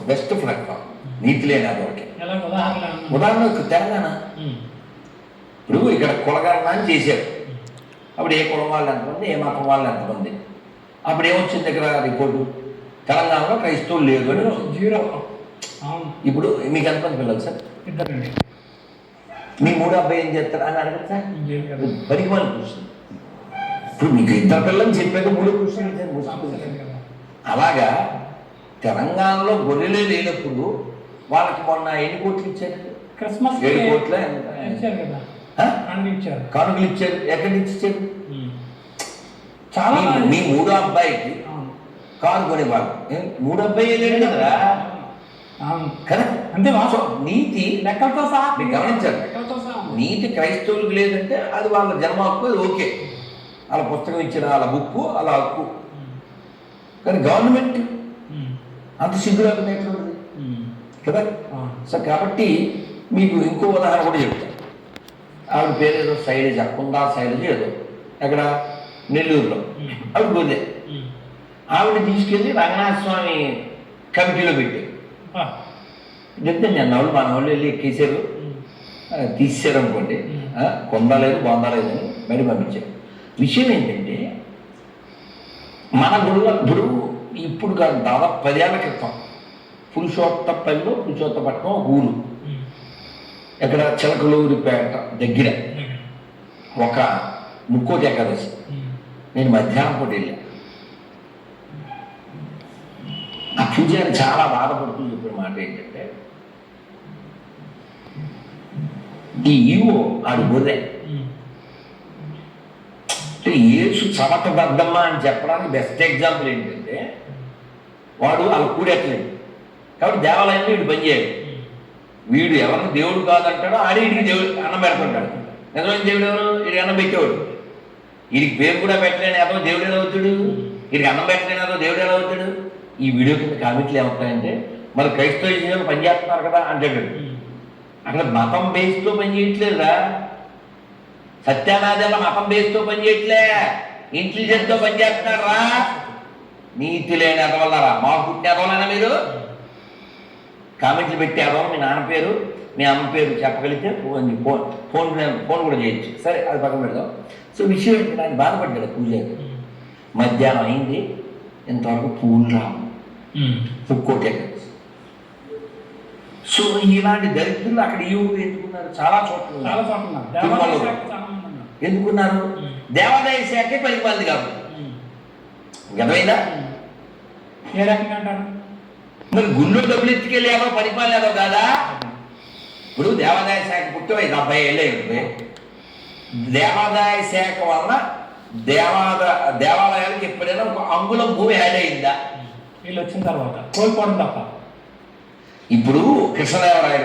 Best platform నీతి లేని అదొకటి. ఉదాహరణకు తెలంగాణ ఇప్పుడు ఇక్కడ కులగణన చేశారు. అప్పుడు ఏ కులం వాళ్ళు ఎంతమంది, ఏ మతం వాళ్ళు ఎంతమంది, అప్పుడు ఏమొచ్చింది దగ్గర రిపోర్టు, తెలంగాణలో క్రైస్తవులు లేదు అని 0. ఇప్పుడు మీకు ఎంతమంది పిల్లలు సార్? ఇద్దరండి. మీ మూడో అబ్బాయి ఏం చేస్తారు అని అడగదు సార్. పనికి వాళ్ళు కూర్చుంది. ఇప్పుడు మీకు ఇద్దరు పిల్లలు చెప్పాక మూడో కూర్చుని అలాగా తెలంగాణలో గొర్రెలే లేనప్పుడు వాళ్ళకి మొన్న ఎన్ని కోట్లు ఇచ్చారు? క్రిస్మస్ 7 కోట్ల కానుకలు ఇచ్చారు. ఎక్కడి నుంచి ఇచ్చారు? చాలా మీ మూడో అబ్బాయికి కారు కొనేవాళ్ళు. మూడో అబ్బాయి లేడు కదా కదా. అంతే నీతి లెక్కలతో సహా మీకు గమనించాలి. నీతి క్రైస్తవులకు లేదంటే అది వాళ్ళ జన్మ హక్కు, అది ఓకే. వాళ్ళ పుస్తకం ఇచ్చిన వాళ్ళ బుక్కు అలా హక్కు. కానీ గవర్నమెంట్ అంత సిగ్గురాకుండా ఎట్లుంటుంది కదా. సో కాబట్టి మీకు ఇంకో ఉదాహరణ కూడా చెప్తాను. ఆవిడ పేరు ఏదో శైలజ, కుందా శైలజ ఏదో, ఎక్కడ నెల్లూరులో. ఆవిడ గొర్రె. ఆవిడ తీసుకెళ్ళి రంగనాథ స్వామి కమిటీలో పెట్టి చెప్తే నేను వాళ్ళు మన వాళ్ళు వెళ్ళి ఎక్కేసారు, తీసేశారు అనుకోండి, కొందలేదు బొందలేదు అని బయట పంపించారు. విషయం ఏంటంటే మన గుడిలో ఇప్పుడు కాదు, దాదాపు 10 ఏళ్ల క్రితం పురుషోత్తపట్నం ఒక ఊరు, ఎక్కడ చిలకలూరిపేట దగ్గర ఒక ముక్కోటి ఏకాదశి. నేను మధ్యాహ్నం పూట వెళ్ళా. ఆ పూజారి చాలా బాధపడుతూ చెప్పిన మాట ఏంటంటే, ఈ ఈవో ఆడు గొర్రె యేసు సమతబద్ధమ్మ అని చెప్పడానికి బెస్ట్ ఎగ్జాంపుల్ ఏంటంటే, వాడు అలా కూడెట్లేదు కాబట్టి దేవాలయంలో వీడు పనిచేయడు. వీడు ఎవరిని దేవుడు కాదంటాడో ఆడి వీడికి దేవుడు అన్నం పెడుతుంటాడు. నిజమైన దేవుడు ఎవరు? వీడికి అన్నం పెట్టేవాడు. వీడికి పేరు కూడా పెట్టలేని ఏదో దేవుడు ఎలా అవుతాడు? వీడికి అన్నం పెట్టలేని ఏదో దేవుడు ఎలా అవుతాడు? ఈ వీడియో కింద కామెంట్లు ఏమవుతాయంటే, మరి క్రైస్తవ పనిచేస్తున్నారు కదా అంటాడు. అక్కడ మతం బేస్తో పనిచేయట్లేదురా. సత్యానాథంలో మతం బేస్తో పనిచేయట్లే, ఇంటెలిజెన్స్తో పనిచేస్తున్నారా. నీతి లేని ఎదవల్లరా. మాకు పుట్టిన ఎదవలైనా మీరు కామెంట్లు పెట్టి ఎదవ మీ నాన్న పేరు మీ అమ్మ పేరు చెప్పగలిగితే ఫోన్ కూడా చేయొచ్చు. సరే, అది పక్కన పెడదాం. సో విషయం ఏంటంటే, ఆయన బాధపడ్డాడు పూజారి. మధ్యాహ్నం అయింది, ఇంతవరకు పూలు రావు, ముక్కోటి ఏకాదశి. సో ఇలాంటి దరిద్రులు అక్కడ ఈవులు ఎందుకున్నారు? చాలా చోట్ల ఎందుకున్నారు? దేవాదాయ శాఖే 10 మంది కాబట్టి. గదమైందా? ఏ రకంగా అంటారు? మరి గుళ్ళో డబ్బులు ఎత్తుకెళ్ళి ఏదో పరిపాలన ఏదో కాదా? ఇప్పుడు దేవాదాయ శాఖ పుట్టి 70 ఏళ్ళే ఉంటుంది. దేవాదాయ శాఖ వలన దేవాలయాలకు ఎప్పుడైనా ఒక అంగుళం భూమి యాడ్ అయిందా? వీళ్ళు వచ్చిన తర్వాత కోల్పోవడం తప్ప. ఇప్పుడు కృష్ణదేవరాయలు